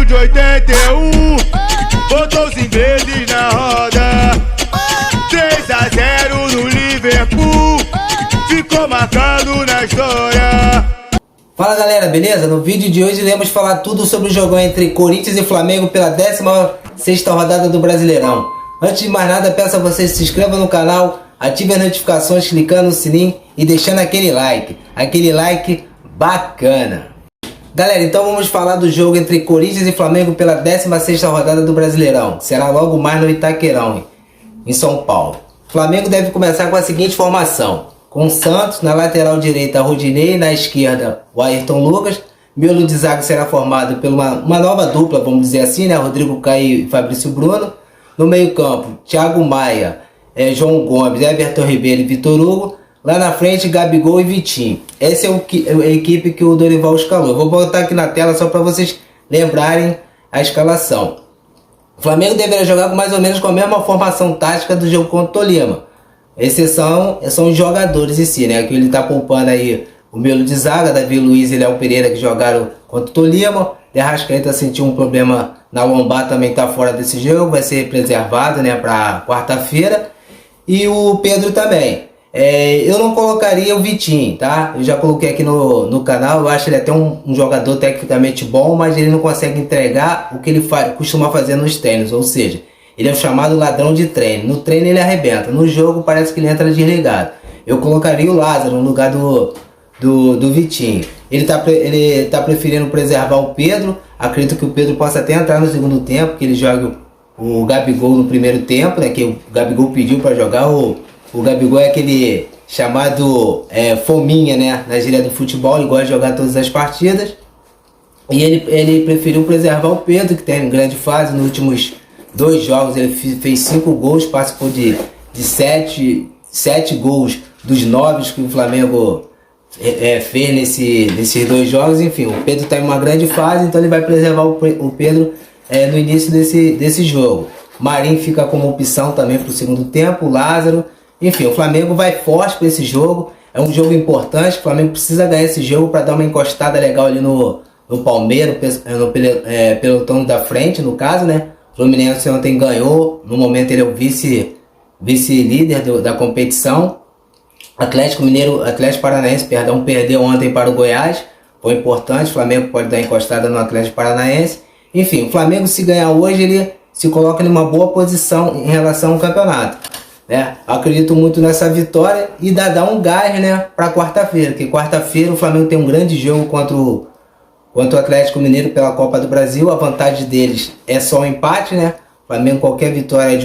de 81, botou os ingleses na roda. 3-0 no Liverpool, ficou marcado na história. Fala galera, beleza? No vídeo de hoje iremos falar tudo sobre o jogão entre Corinthians e Flamengo pela 16ª rodada do Brasileirão. Antes de mais nada, peço a vocês que se inscrevam no canal, ative as notificações clicando no sininho e deixando aquele like bacana. Galera, então vamos falar do jogo entre Corinthians e Flamengo pela 16ª rodada do Brasileirão. Será logo mais no Itaquerão, em São Paulo. O Flamengo deve começar com a seguinte formação: com o Santos na lateral direita, Rodinei, na esquerda o Ayrton Lucas. Miolo de zaga será formado por uma nova dupla, vamos dizer assim, né? Rodrigo Caio e Fabrício Bruno. No meio campo, Thiago Maia, João Gomes, Everton Ribeiro e Vitor Hugo. Lá na frente, Gabigol e Vitinho. Essa é a equipe que o Dorival escalou. Vou botar aqui na tela só para vocês lembrarem a escalação. O Flamengo deverá jogar mais ou menos com a mesma formação tática do jogo contra o Tolima. Exceção são os jogadores em si, né? Que ele está poupando aí o Miolo de zaga, Davi Luiz e Léo Pereira, que jogaram contra o Tolima. De Arrascaeta sentiu um problema na lombar, também está fora desse jogo, vai ser preservado, né, para quarta-feira. E o Pedro também. Eu não colocaria o Vitinho, tá? Eu já coloquei aqui no canal, eu acho ele até um jogador tecnicamente bom, mas ele não consegue entregar o que ele costuma fazer nos treinos, ou seja, ele é o chamado ladrão de treino. No treino ele arrebenta, no jogo parece que ele entra desligado. Eu colocaria o Lázaro no lugar do Vitinho. Ele tá preferindo preservar o Pedro. Acredito que o Pedro possa até entrar no segundo tempo, que ele joga o Gabigol no primeiro tempo, né? Que o Gabigol pediu para jogar. O Gabigol é aquele chamado fominha, né? Na gíria do futebol, ele gosta de jogar todas as partidas. E ele preferiu preservar o Pedro, que tem grande fase. Nos últimos 2 jogos ele fez 5 gols, participou de 7 gols dos 9 que o Flamengo fez nesses 2 jogos. Enfim, o Pedro está em uma grande fase, então ele vai preservar o Pedro no início desse jogo. Marinho fica como opção também para o segundo tempo, o Lázaro. Enfim, o Flamengo vai forte para esse jogo. É um jogo importante, o Flamengo precisa ganhar esse jogo para dar uma encostada legal ali no Palmeiras, no pelotão da frente, no caso, né? O Fluminense ontem ganhou, no momento ele é o vice-líder da competição. Atlético Paranaense, perdeu ontem para o Goiás. Foi importante, o Flamengo pode dar encostada no Atlético Paranaense. Enfim, o Flamengo, se ganhar hoje, ele se coloca em uma boa posição em relação ao campeonato, né? Acredito muito nessa vitória e dá um gás, né, para quarta-feira, porque quarta-feira o Flamengo tem um grande jogo contra o Atlético Mineiro pela Copa do Brasil. A vantagem deles é só o empate, né? O Flamengo, qualquer vitória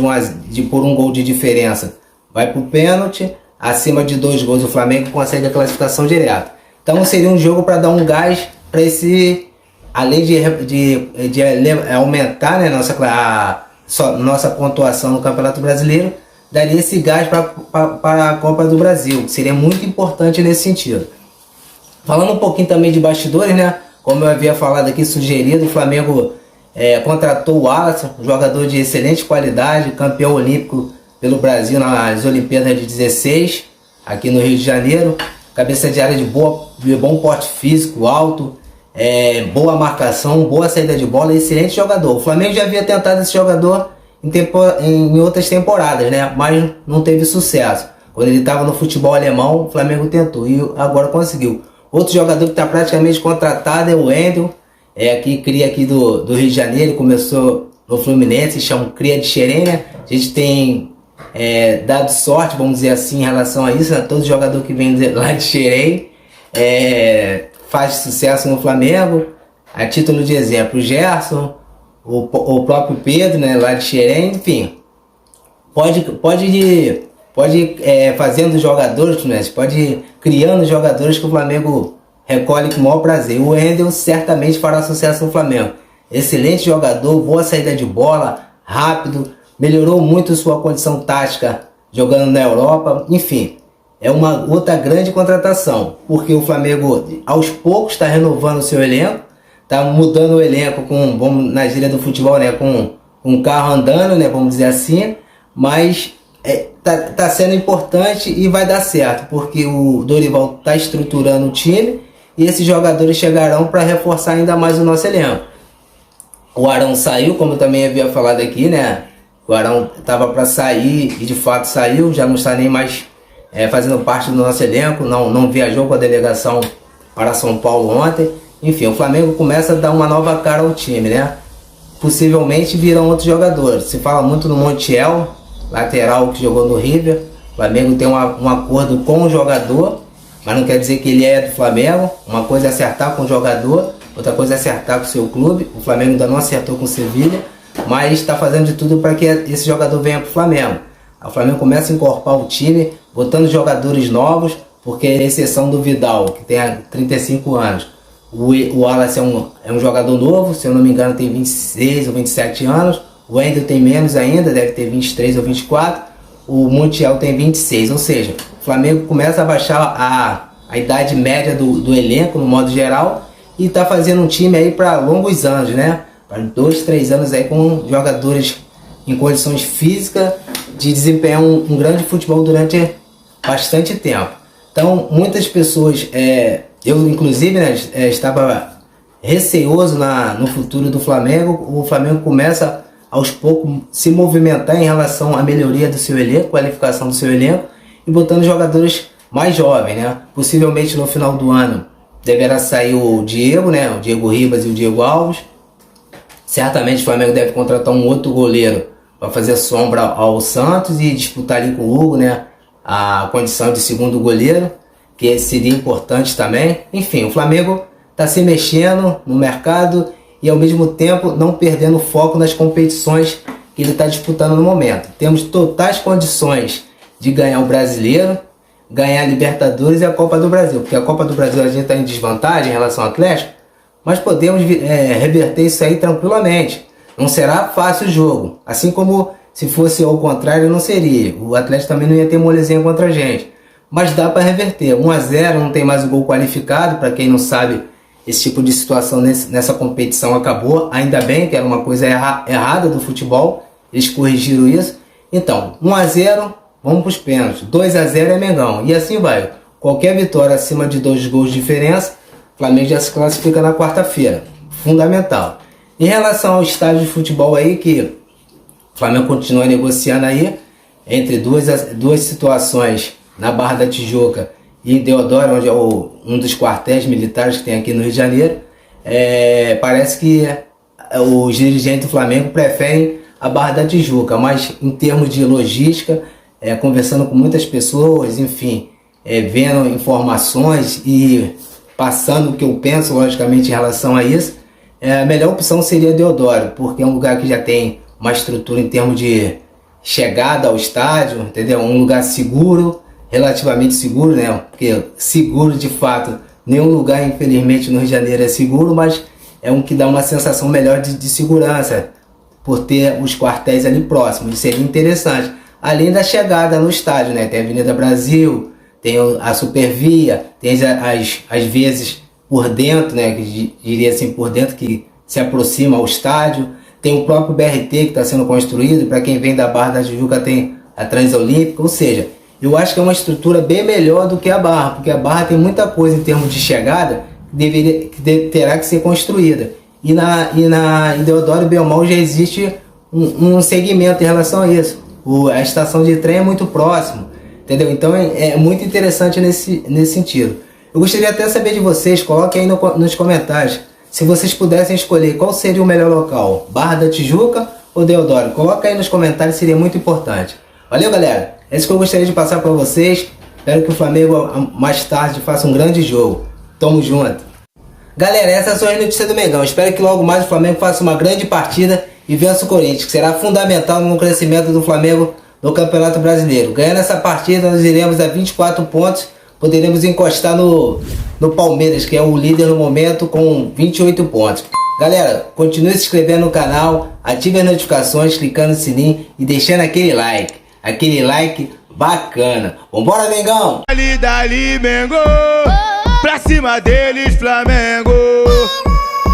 por um gol de diferença vai para o pênalti. Acima de 2 gols o Flamengo consegue a classificação direta. Então seria um jogo para dar um gás para além de aumentar, né, nossa pontuação no Campeonato Brasileiro, daria esse gás para a Copa do Brasil, que seria muito importante nesse sentido. Falando um pouquinho também de bastidores, né, como eu havia falado aqui, sugerido, o Flamengo contratou o Alisson, um jogador de excelente qualidade, campeão olímpico pelo Brasil nas Olimpíadas de 16, aqui no Rio de Janeiro. Cabeça de área de bom porte físico, alto, boa marcação, boa saída de bola, excelente jogador. O Flamengo já havia tentado esse jogador em outras temporadas, né? Mas não teve sucesso. Quando ele estava no futebol alemão, o Flamengo tentou e agora conseguiu. Outro jogador que está praticamente contratado é o Wendel, que cria aqui do Rio de Janeiro, começou no Fluminense, chama cria de Xerém, né? A gente tem dado sorte, vamos dizer assim, em relação a isso, né? Todo jogador que vem lá de Xerém faz sucesso no Flamengo. A título de exemplo, o Gerson, o próprio Pedro, né, lá de Xerém. Enfim, pode fazendo jogadores, né? Pode ir criando jogadores que o Flamengo recolhe com o maior prazer. O Wendel certamente fará sucesso no Flamengo. Excelente jogador, boa saída de bola, rápido, melhorou muito sua condição tática jogando na Europa. Enfim, é uma outra grande contratação, porque o Flamengo aos poucos está renovando o seu elenco, está mudando o elenco na gíria do futebol, né, com um carro andando, né, vamos dizer assim, mas tá sendo importante e vai dar certo, porque o Dorival está estruturando o time e esses jogadores chegarão para reforçar ainda mais o nosso elenco. O Arão saiu, como também havia falado aqui, né? O Arão estava para sair e de fato saiu, já não está nem mais fazendo parte do nosso elenco, não viajou com a delegação para São Paulo ontem. Enfim, o Flamengo começa a dar uma nova cara ao time, né? Possivelmente virão outros jogadores. Se fala muito no Montiel, lateral que jogou no River. O Flamengo tem um acordo com o jogador, mas não quer dizer que ele é do Flamengo. Uma coisa é acertar com o jogador, outra coisa é acertar com o seu clube. O Flamengo ainda não acertou com o Sevilha, mas está fazendo de tudo para que esse jogador venha para o Flamengo. O Flamengo começa a incorporar o time, botando jogadores novos, porque a exceção do Vidal, que tem 35 anos. O Wallace é um jogador novo, se eu não me engano tem 26 ou 27 anos. O Wendel tem menos ainda, deve ter 23 ou 24. O Montiel tem 26, ou seja, o Flamengo começa a baixar a idade média do elenco, no modo geral, e está fazendo um time aí para longos anos, né? Para 2, 3 anos aí com jogadores em condições físicas de desempenhar um grande futebol durante bastante tempo. Então, muitas pessoas, eu inclusive, né, estava receoso no futuro do Flamengo. O Flamengo começa aos poucos se movimentar em relação à melhoria do seu elenco, qualificação do seu elenco e botando jogadores mais jovens, né? Possivelmente no final do ano deverá sair o Diego, né? O Diego Ribas e o Diego Alves. Certamente o Flamengo deve contratar um outro goleiro para fazer sombra ao Santos e disputar ali com o Hugo, né? A condição de segundo goleiro, que seria importante também. Enfim, o Flamengo está se mexendo no mercado e ao mesmo tempo não perdendo foco nas competições que ele está disputando no momento. Temos totais condições de ganhar o Brasileiro, ganhar a Libertadores e a Copa do Brasil, porque a Copa do Brasil a gente está em desvantagem em relação ao Atlético, mas podemos reverter isso aí tranquilamente. Não será fácil o jogo, assim como se fosse ao contrário não seria. O Atlético também não ia ter molezinha contra a gente, mas dá para reverter. 1-0, não tem mais o gol qualificado. Para quem não sabe, esse tipo de situação nessa competição acabou, ainda bem, que era uma coisa errada do futebol, eles corrigiram isso. Então, 1-0, vamos para os pênaltis, 2-0 é Mengão, e assim vai. Qualquer vitória acima de 2 gols de diferença, o Flamengo já se classifica na quarta-feira, fundamental. Em relação ao estádio de futebol aí, que o Flamengo continua negociando aí, entre duas situações, na Barra da Tijuca e em Deodoro, onde é um dos quartéis militares que tem aqui no Rio de Janeiro, parece que os dirigentes do Flamengo preferem a Barra da Tijuca, mas em termos de logística, conversando com muitas pessoas, enfim, vendo informações e passando o que eu penso, logicamente, em relação a isso, a melhor opção seria Deodoro, porque é um lugar que já tem uma estrutura em termos de chegada ao estádio, entendeu? Um lugar seguro, relativamente seguro, né? Porque seguro de fato, nenhum lugar infelizmente no Rio de Janeiro é seguro, mas é um que dá uma sensação melhor de segurança, por ter os quartéis ali próximos. Isso seria interessante. Além da chegada no estádio, né? Tem a Avenida Brasil, tem a Supervia, tem às vezes por dentro, né? Que diria assim, por dentro, que se aproxima ao estádio. Tem o próprio BRT que está sendo construído. Para quem vem da Barra da Tijuca tem a Transolímpica, ou seja, eu acho que é uma estrutura bem melhor do que a Barra, porque a Barra tem muita coisa em termos de chegada que terá que ser construída. E em Deodoro Belmont já existe um segmento em relação a isso. A estação de trem é muito próximo, entendeu? Então é muito interessante nesse sentido. Eu gostaria até de saber de vocês, coloquem aí nos comentários, se vocês pudessem escolher qual seria o melhor local, Barra da Tijuca ou Deodoro. Coloca aí nos comentários, seria muito importante. Valeu, galera! É isso que eu gostaria de passar para vocês. Espero que o Flamengo mais tarde faça um grande jogo. Tamo junto! Galera, essas são as notícias do Mengão. Espero que logo mais o Flamengo faça uma grande partida e vença o Corinthians, que será fundamental no crescimento do Flamengo no Campeonato Brasileiro. Ganhando essa partida, nós iremos a 24 pontos, poderemos encostar no Palmeiras, que é o líder no momento, com 28 pontos. Galera, continue se inscrevendo no canal, ative as notificações, clicando no sininho e deixando aquele like bacana. Vambora, Mengão! Dali, Mengo, pra cima deles, Flamengo.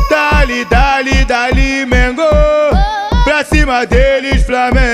Dali, Mengo, pra cima deles, Flamengo.